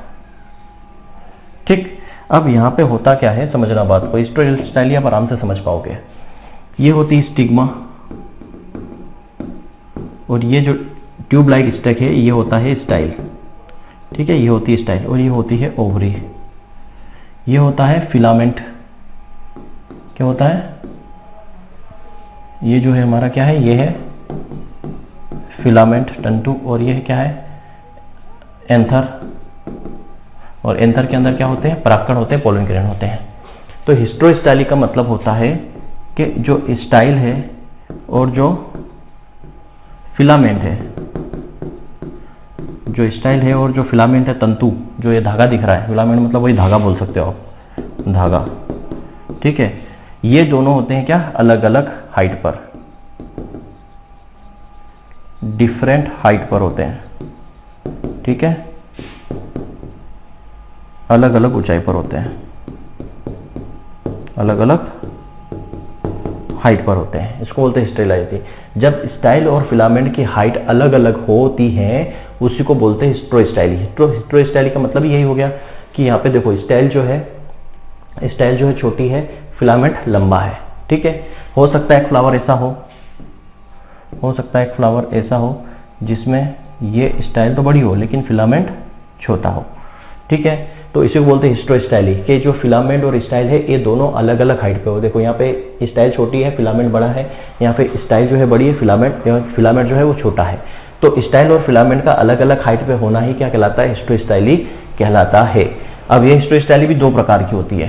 ठीक, अब यहां पे होता क्या है समझना बात को, हिस्ट्रोस्टाइली आप आराम से समझ पाओगे। ये होती है स्टिग्मा, और ये जो ट्यूब लाइक स्टैक है ये होता है स्टाइल, ठीक है, ये होती है स्टाइल, और ये होती है ओवरी। ये होता है फिलामेंट। क्या होता है? ये जो है हमारा क्या है? ये है फिलामेंट तंतु, और ये क्या है? एंथर। और एंथर के अंदर क्या होते हैं? परागकण होते हैं, पोलन ग्रेन होते हैं। तो हिस्ट्रोस्टाइली का मतलब होता है कि जो स्टाइल है और जो फिलामेंट है, जो स्टाइल है और जो फिलामेंट है, तंतु, जो ये धागा दिख रहा है, फिलामेंट मतलब वही धागा बोल सकते हो आप, धागा, ठीक है, ये दोनों होते हैं क्या? अलग अलग हाइट पर, डिफरेंट हाइट पर होते हैं, ठीक है, अलग अलग ऊंचाई पर होते हैं, अलग अलग हाइट पर होते हैं। इसको बोलते हैं हिस्ट्रोस्टाइली। जब स्टाइल और फिलामेंट की हाइट अलग अलग होती है उसी को बोलते हैं हिस्ट्रोस्टाइली। हिस्ट्रोस्टाइली का मतलब यही हो गया कि यहाँ पे देखो स्टाइल जो है छोटी है, फिलामेंट लंबा है, ठीक है। हो सकता है एक फ्लावर ऐसा हो सकता है एक फ्लावर ऐसा हो जिसमें ये स्टाइल तो बड़ी हो लेकिन फिलामेंट छोटा हो, ठीक है। तो इसी को बोलते हैं हिस्ट्रोस्टाइली, कि जो फिलामेंट और स्टाइल है ये दोनों अलग अलग हाइट पे हो। देखो यहाँ पे स्टाइल छोटी है, फिलामेंट बड़ा है, यहाँ पे स्टाइल जो है बड़ी है, फिलामेंट जो है वो छोटा है। तो स्टाइल और फिलामेंट का अलग अलग हाइट पे होना ही क्या कहलाता है? हिस्ट्रोस्टाइली कहलाता है। अब ये हिस्ट्रोस्टाइली भी दो प्रकार की होती है,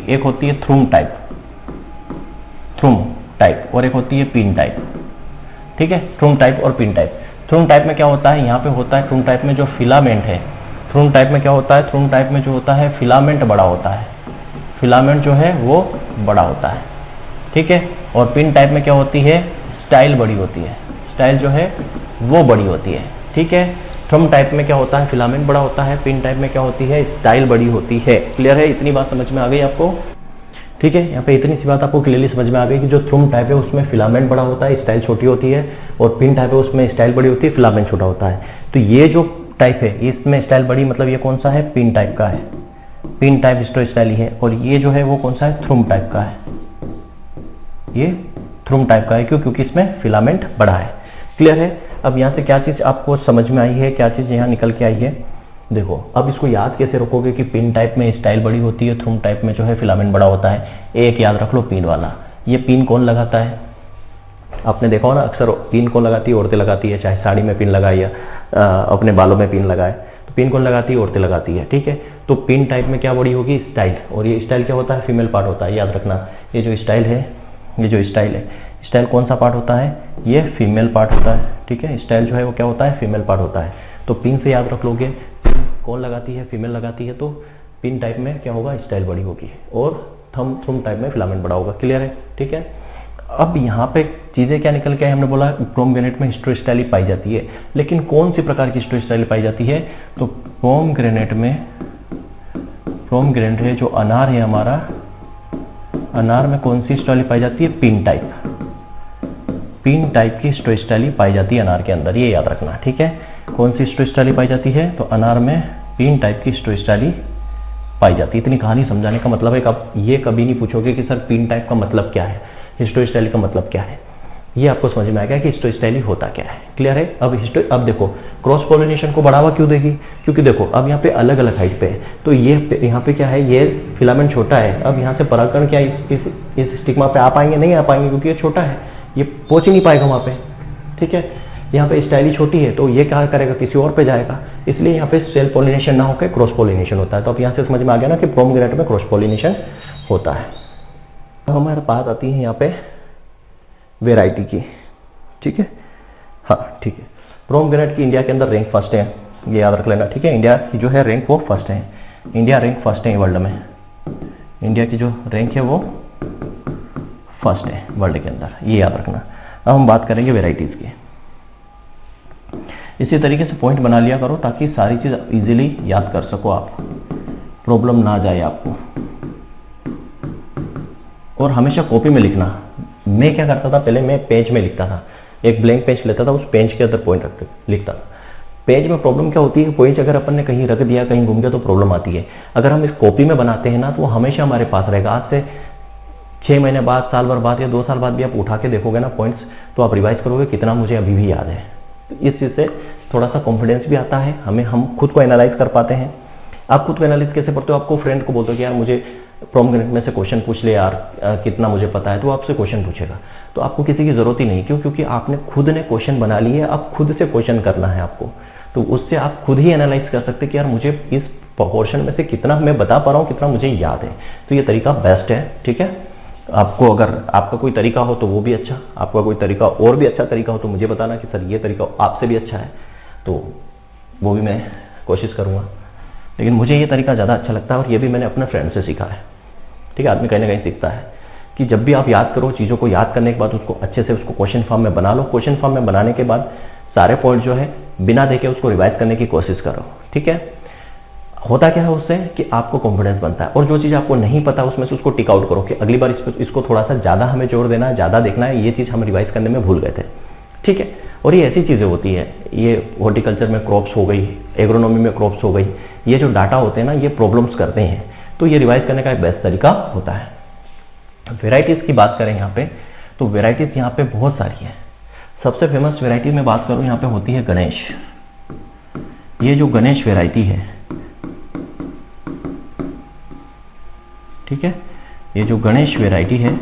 एक होती है थ्रूम टाइप और एक होती है पिन टाइप, ठीक है। थ्रूम टाइप और पिन टाइप। थ्रूम टाइप में क्या होता है? यहाँ पे होता है थ्रूम टाइप में जो फिलामेंट है, थ्रूम टाइप में क्या होता है? थ्रूम टाइप में जो होता है फिलामेंट बड़ा होता है, फिलामेंट जो है वो बड़ा होता है, ठीक है। और पिन टाइप में क्या होती है? स्टाइल बड़ी होती है, स्टाइल जो है वो बड़ी होती है, ठीक है। थ्रूम टाइप में क्या होता है? फिलामेंट बड़ा होता है। पिन टाइप में क्या होती है? स्टाइल बड़ी होती है। क्लियर है? इतनी बात समझ में आ गई आपको? ठीक है, यहाँ पे इतनी सी बात आपको क्लियरली समझ में आ गई कि जो थ्रूम टाइप है उसमें फिलामेंट बड़ा होता है, स्टाइल छोटी होती है, और पिन टाइप है उसमें स्टाइल बड़ी होती है, फिलामेंट छोटा होता है। तो ये जो टाइप है इसमें स्टाइल बड़ी, मतलब ये कौन सा है? पिन टाइप का है, पिन टाइप हिस्ट्रोस्टाइली है। और ये जो है वो कौन सा है? थ्रूम टाइप का है, ये थ्रूम टाइप का है। क्यों? क्योंकि इसमें फिलामेंट बड़ा है। क्लियर है? अब यहाँ से क्या चीज आपको समझ में आई है, क्या चीज यहाँ निकल के आई है? देखो अब इसको याद कैसे रखोगे कि पिन टाइप में स्टाइल बड़ी होती है, थ्रूम टाइप में जो है फिलामेंट बड़ा होता है। एक याद रख लो, पिन वाला। ये पिन कौन लगाता है? आपने देखा हो ना, अक्सर पिन कौन लगाती है? औरतें लगाती है, चाहे साड़ी में पिन लगाए या अपने बालों में पिन लगाए, तो पिन कौन लगाती है? औरतें लगाती है, ठीक है। तो पिन टाइप में क्या बड़ी होगी? स्टाइल। और ये स्टाइल क्या होता है? फीमेल पार्ट होता है, याद रखना। ये जो स्टाइल है, स्टाइल कौन सा पार्ट होता है? ये फीमेल पार्ट होता है, ठीक है। स्टाइल जो है वो क्या होता है? फीमेल पार्ट होता है। तो पिन से याद रख लोगे, कौन लगाती है? फीमेल लगाती है। तो पिन टाइप में क्या होगा? स्टाइल बड़ी होगी, और थ्रूम टाइप में फिलामेंट बड़ा होगा। क्लियर है? ठीक है। अब यहाँ पे चीजें क्या निकल के आई? हमने बोला पोमग्रेनेट में हिस्ट्रोस्टाइली पाई जाती है, लेकिन कौन सी प्रकार की हिस्ट्रोस्टाइली पाई जाती है? तो पोमग्रेनेट है जो अनार है हमारा, अनार में कौन सी हिस्ट्रोस्टाइली पाई जाती है? पिन टाइप की हिस्ट्रोस्टाइली पाई जाती है अनार के अंदर, ये याद रखना, ठीक है। कौन सी हिस्ट्रोस्टाइली पाई जाती है? तो अनार में पिन टाइप की हिस्ट्रोस्टाइली पाई जाती है। इतनी कहानी समझाने का मतलब है कि आप ये कभी नहीं पूछोगे कि सर पिन टाइप का मतलब क्या है, हिस्ट्रोस्टाइली का मतलब क्या है। ये आपको समझ में आ गया कि हिस्टोस्टाइली होता क्या है। क्लियर है। अब देखो क्रॉस पोलिनेशन को बढ़ावा क्यों देगी, क्योंकि देखो अब यहाँ पे अलग अलग हाइट पे है, तो ये यहाँ पे क्या है, ये फिलामेंट छोटा है, अब यहाँ से परागकण क्या इस स्टिग्मा पे आ पाएंगे, नहीं आ पाएंगे, क्योंकि ये छोटा है, ये पहुंच ही नहीं पाएगा वहां पे। ठीक है, यहाँ पे स्टाइली छोटी है तो ये क्या करेगा, किसी और पे जाएगा, इसलिए यहाँ पे सेल्फ पोलिनेशन ना होकर क्रॉस पोलिनेशन होता है। तो अब यहाँ से समझ में आ गया ना कि पोमग्रेनेट में क्रॉस पोलिनेशन होता है। तो हमारे पास आती है यहाँ पे वेराइटी की। ठीक है, हाँ ठीक है। पोमग्रेनेट की इंडिया के अंदर रैंक फर्स्ट है, ये याद रख लेना। ठीक है, इंडिया की जो है रैंक वो फर्स्ट है, इंडिया रैंक फर्स्ट है वर्ल्ड में, इंडिया की जो रैंक है वो फर्स्ट है वर्ल्ड के अंदर, ये याद रखना। अब हम बात करेंगे वेराइटीज की। इसी तरीके से पॉइंट बना लिया करो ताकि सारी चीज इजीली याद कर सको आप, प्रॉब्लम ना जाए आपको। और हमेशा कॉपी में लिखना। मैं क्या करता था, पहले मैं पेज में लिखता था, एक ब्लैंक पेज लेता था, उस पेज के अंदर पॉइंट लिखता था। पेज में प्रॉब्लम क्या होती है, पॉइंट अगर अपन ने कहीं रख दिया, कहीं घूम गया तो प्रॉब्लम आती है। अगर हम इस कॉपी में बनाते हैं ना तो वो हमेशा हमारे पास रहेगा। आज से 6 महीने बाद, साल भर बाद या 2 साल बाद भी आप उठा के देखोगे ना पॉइंट्स, तो आप रिवाइज करोगे कितना मुझे अभी भी याद है। इस चीज से थोड़ा सा कॉन्फिडेंस भी आता है हमें, हम खुद को एनालाइज कर पाते हैं। आप खुद को एनालाइज कैसे करते हो, आपको फ्रेंड को बोलते हो कि यार मुझे पोमग्रेनेट में से क्वेश्चन पूछ ले यार, कितना मुझे पता है, तो आपसे क्वेश्चन पूछेगा। तो आपको किसी की जरूरत ही नहीं, क्यों, क्योंकि आपने खुद ने क्वेश्चन बना लिए, अब खुद से क्वेश्चन करना है आपको। तो उससे आप खुद ही एनालाइज कर सकते कि यार मुझे इस पोर्शन में से कितना मैं बता पा रहा हूँ, कितना मुझे याद है। तो ये तरीका बेस्ट है। ठीक है, आपको अगर आपका कोई तरीका हो तो वो भी अच्छा, आपका कोई तरीका और भी अच्छा तरीका हो तो मुझे बताना कि सर ये तरीका आपसे भी अच्छा है, तो वो भी मैं कोशिश करूंगा। लेकिन मुझे ये तरीका ज़्यादा अच्छा लगता है और ये भी मैंने अपने फ्रेंड से सीखा है। ठीक है, आदमी कहीं ना कहीं सीखता है कि जब भी आप याद करो चीज़ों को, याद करने के बाद उसको अच्छे से उसको क्वेश्चन फॉर्म में बना लो। क्वेश्चन फॉर्म में बनाने के बाद सारे पॉइंट जो है बिना देखे उसको रिवाइज करने की कोशिश करो। ठीक है, होता क्या है उससे कि आपको कॉन्फिडेंस बनता है, और जो चीज़ आपको नहीं पता उसमें से उसको टिक आउट करो कि अगली बार इसको थोड़ा सा ज़्यादा हमें जोर देना है, ज़्यादा देखना है, ये चीज़ हम रिवाइज करने में भूल गए थे। ठीक है, और ये ऐसी चीज़ें होती है, ये हॉर्टिकल्चर में क्रॉप्स हो गई, एग्रोनॉमी में क्रॉप्स हो गई, ये जो डाटा होते हैं ना ये प्रॉब्लम्स करते हैं, तो ये रिवाइज करने का एक बेस्ट तरीका होता है। वेराइटीज की बात करें यहाँ पे, तो वेराइटीज यहाँ पे बहुत सारी है। सबसे फेमस वेराइटी में बात करूं यहाँ पे होती है गणेश। ये जो गणेश वेराइटी है, ठीक है, ये जो गणेश वेराइटी है,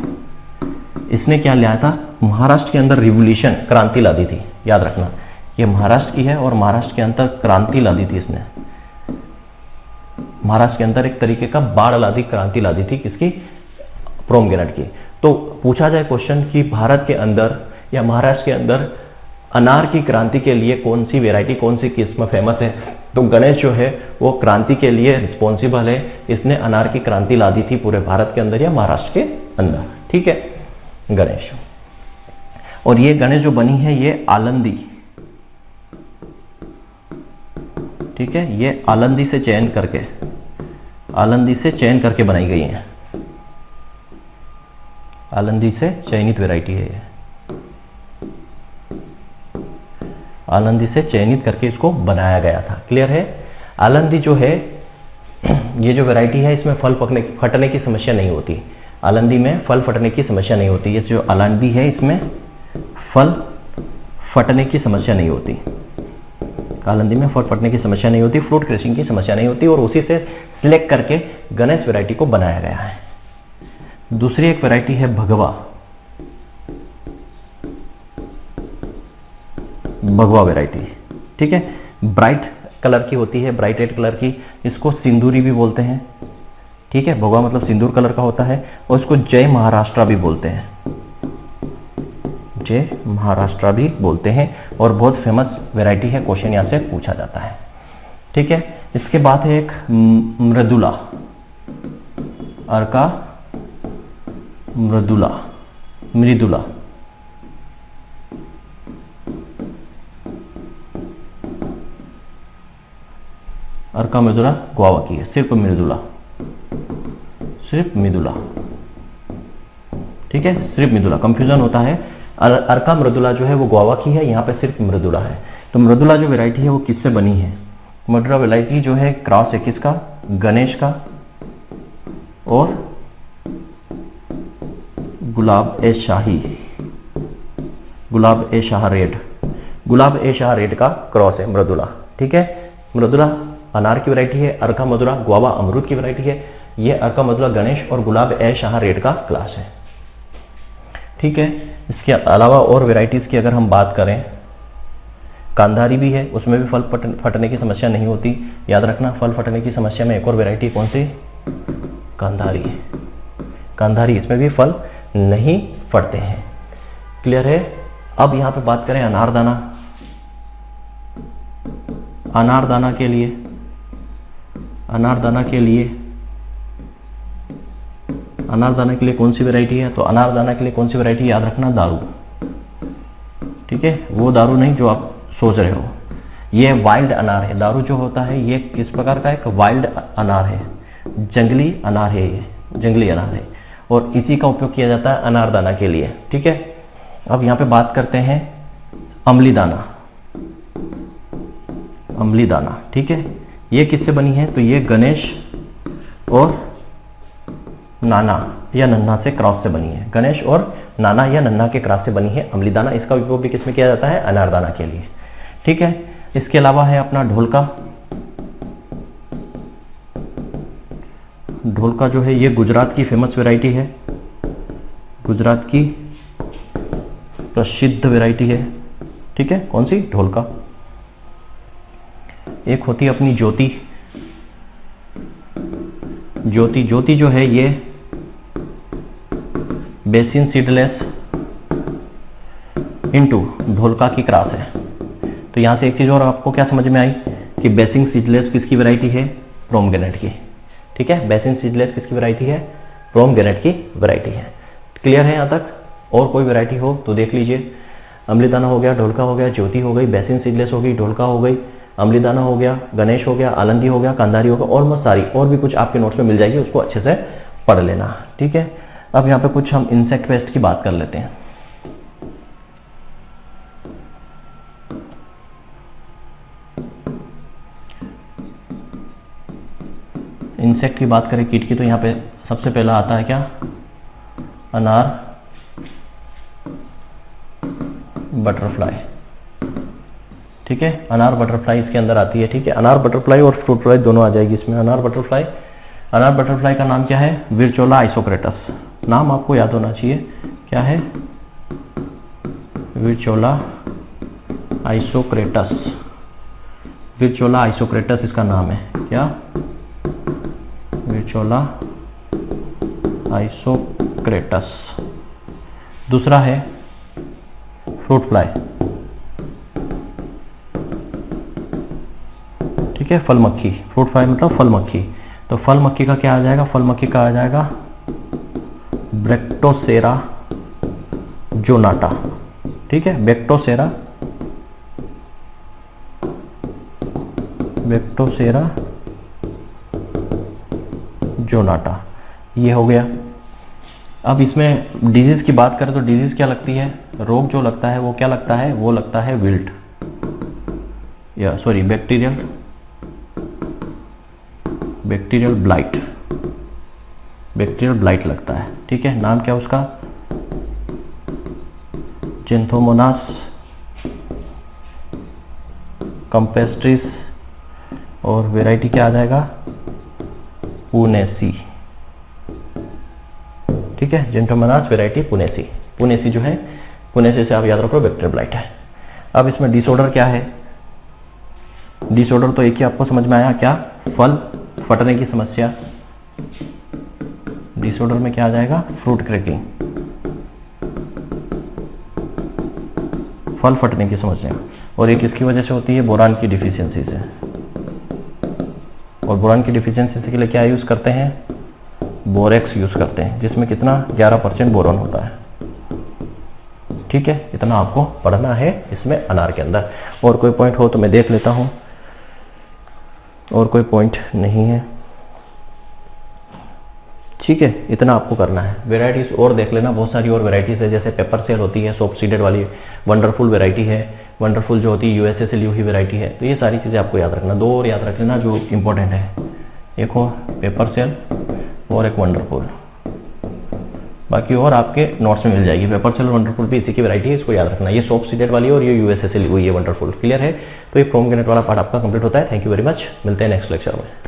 इसने क्या लाया था, महाराष्ट्र के अंदर रिवोल्यूशन, क्रांति ला दी थी। याद रखना, ये महाराष्ट्र की है और महाराष्ट्र के अंदर क्रांति ला दी थी इसने। महाराष्ट्र के अंदर एक तरीके का बाढ़ ला दी, क्रांति ला दी थी किसकी, पोमग्रेनेट की। तो पूछा जाए क्वेश्चन कि भारत के अंदर या महाराष्ट्र के अंदर अनार की क्रांति के लिए कौन सी वेराइटी, कौन सी किस्म फेमस है, तो गणेश जो है वो क्रांति के लिए रिस्पॉन्सिबल है। इसने अनार की क्रांति ला दी थी पूरे भारत के अंदर या महाराष्ट्र के अंदर। ठीक है, गणेश। और ये गणेश जो बनी है ये आलंदी, ठीक है, ये आलंदी से चयन करके बनाई गई है। आलंदी से चयनित वैरायटी है ये, आलंदी से चयनित करके इसको बनाया गया था। क्लियर है। आलंदी जो है ये जो वैरायटी है इसमें फल फटने की समस्या नहीं होती। आलंदी में फल फटने की समस्या नहीं होती। ये जो आलंदी है इसमें फल फटने की समस्या नहीं होती। आलंदी में फल फटने की समस्या नहीं होती, फ्रूट क्रशिंग की समस्या नहीं होती, और उसी से सिलेक्ट करके गणेश वैरायटी को बनाया गया है। दूसरी एक वैरायटी है भगवा, भगवा वैरायटी, ठीक है, ब्राइट कलर की होती है, ब्राइट रेड कलर की, इसको सिंदूरी भी बोलते हैं। ठीक है, भगवा मतलब सिंदूर कलर का होता है, और इसको जय महाराष्ट्र भी बोलते हैं, जय महाराष्ट्र भी बोलते हैं, और बहुत फेमस वैरायटी है, क्वेश्चन यहां से पूछा जाता है। ठीक है, इसके बाद है एक मृदुला, अर्का मृदुला, मृदुला, अर्का मृदुला गोवा की है, सिर्फ मृदुला, सिर्फ मृदुला, ठीक है, सिर्फ मृदुला, कंफ्यूजन होता है। अर्का मृदुला जो है वो गोवा की है, यहाँ पे सिर्फ मृदुला है। तो मृदुला जो वैरायटी है वो किससे बनी है, मृदुला वैरायटी जो है क्रॉस है किसका, गणेश का और गुलाब ए शाही, गुलाब ए शाह रेड, गुलाब ए शाह रेड का क्रॉस है मृदुला। ठीक है, मृदुला अनार की वैरायटी है, अर्का मधुरा गुआवा अमरूद की वैरायटी है। ये अर्का मधुरा गणेश और गुलाब ए शाह रेड का क्लास है। ठीक है, इसके अलावा और वैरायटीज की अगर हम बात करें, कांधारी भी है, उसमें भी फल फटने की समस्या नहीं होती। याद रखना, फल फटने की समस्या में एक और वैरायटी कौन सी, कांधारी। कांधारी, इसमें भी फल नहीं फटते हैं। क्लियर है। अब यहां पे बात करें अनारदाना। अनारदाना के लिए, अनारदाना के लिए, अनारदाना के लिए कौन सी वैरायटी है, तो अनारदाना के लिए कौन सी वैरायटी याद रखना, दारू। ठीक है, वो दारू नहीं जो आप सोच रहे हो, ये वाइल्ड अनार है। दारू जो होता है ये किस प्रकार का, एक वाइल्ड अनार है, जंगली अनार है, ये जंगली अनार है और इसी का उपयोग किया जाता है अनारदाना के लिए। ठीक है, अब यहां पे बात करते हैं अमली दाना। अमली दाना, ठीक है, ये किससे बनी है, तो ये गणेश और नाना या नन्हा से क्रॉस से बनी है। गणेश और नाना या नन्हा के क्रॉस से बनी है अमली दाना। इसका उपयोग भी किसमें किया जाता है, अनारदाना के लिए। ठीक है, इसके अलावा है अपना ढोलका। ढोलका जो है ये गुजरात की फेमस वैरायटी है, गुजरात की प्रसिद्ध वैरायटी है। ठीक है, कौन सी, ढोलका। एक होती है अपनी ज्योति। ज्योति, ज्योति जो है ये बेसिन सीडलेस इनटू ढोलका की क्रॉस है। तो यहां से एक चीज और आपको क्या समझ में आई कि बेसिन सीडलेस किसकी वैरायटी है, पोमेग्रेनेट की। ठीक है, बेसिन सीडलेस किसकी वैरायटी है, पोमेग्रेनेट की वैरायटी है। क्लियर है यहां तक। और कोई वैरायटी हो तो देख लीजिए। अमलीदाना हो गया, ढोलका हो गया, ज्योति हो गई, बेसिन सीडलेस हो गई, ढोलका हो गई, अमलीदाना हो गया, गणेश हो गया, आलंदी हो गया, कांधारी हो गया, ऑलमोस्ट सारी। और भी कुछ आपके नोट्स में मिल जाएगी, उसको अच्छे से पढ़ लेना। ठीक है, अब यहाँ पे कुछ हम इंसेक्ट पेस्ट की बात कर लेते हैं। इंसेक्ट की बात करें, कीट की, तो यहाँ पे सबसे पहला आता है क्या, अनार बटरफ्लाई। ठीक है, अनार बटरफ्लाई इसके अंदर आती है। ठीक है, अनार बटरफ्लाई और फ्रूट फ्लाई दोनों आ जाएगी इसमें। अनार बटरफ्लाई, अनार बटरफ्लाई का नाम क्या है, विरचोला आइसोक्रेटस। नाम आपको याद होना चाहिए, क्या है, विरचोला आइसोक्रेटस। विरचोला आइसोक्रेटस इसका नाम है, क्या, विरचोला आइसोक्रेटस। दूसरा है फ्रूट फ्लाई। ठीक है, फल मक्खी। फ्रूट फ्लाई मतलब फल मक्खी। तो फल मक्खी का क्या आ जाएगा, फल मक्खी का आ जाएगा ब्रेक्टोसेरा जोनाटा। ठीक है, ब्रेक्टोसेरा जोनाटा, ये हो गया। अब इसमें डिजीज की बात करें तो डिजीज क्या लगती है, रोग जो लगता है वो क्या लगता है, वो लगता है विल्ट, या sorry bacterial blight. Bacterial blight लगता है। ठीक है, नाम क्या उसका, ज़ैंथोमोनास कंपेस्ट्रिस, और वैरायटी क्या आ जाएगा, पुनेसी। ठीक है, ज़ैंथोमोनास वैरायटी पुनेसी। पुनेसी जो है, पुनेसी से आप याद रखो बैक्टीरियल ब्लाइट है। अब इसमें डिसऑर्डर क्या है, डिसऑर्डर तो एक ही आपको समझ में आया, क्या, फल फटने की समस्या। डिसऑर्डर में क्या आ जाएगा, फ्रूट क्रैकिंग, फल फटने की समस्या। और एक इसकी वजह से होती है बोरान की डिफिशियंसी से। और बोरान की डिफिशियंसी के लिए क्या यूज करते हैं, बोरेक्स यूज करते हैं, जिसमें कितना 11% बोरॉन होता है। ठीक है, इतना आपको पढ़ना है इसमें अनार के अंदर। और कोई पॉइंट हो तो मैं देख लेता हूं, और कोई पॉइंट नहीं है। ठीक है, इतना आपको करना है। वेराइटीज और देख लेना, बहुत सारी और वेराइटीज है, जैसे पेपर सेल होती है, सोप सीडेड वाली, वंडरफुल वेराइटी है। वंडरफुल जो होती है यूएसए से ली हुई वेराइटी है। तो ये सारी चीजें आपको याद रखना। दो और याद रख लेना जो इंपॉर्टेंट है, एक हो पेपर सेल और एक वंडरफुल। बाकी और आपके नोट्स में मिल जाएगी। पेपर सेल वंडरफुल भी इसी की वैरायटी है, इसको याद रखना। ये सॉफ्ट सीडेड वाली है और ये यूएसए से ली हुई है वंडरफुल। क्लियर है? तो ये फ्रॉम ग्रेनेट वाला पार्ट आपका कंप्लीट होता है। थैंक यू वेरी मच, मिलते हैं नेक्स्ट लेक्चर में।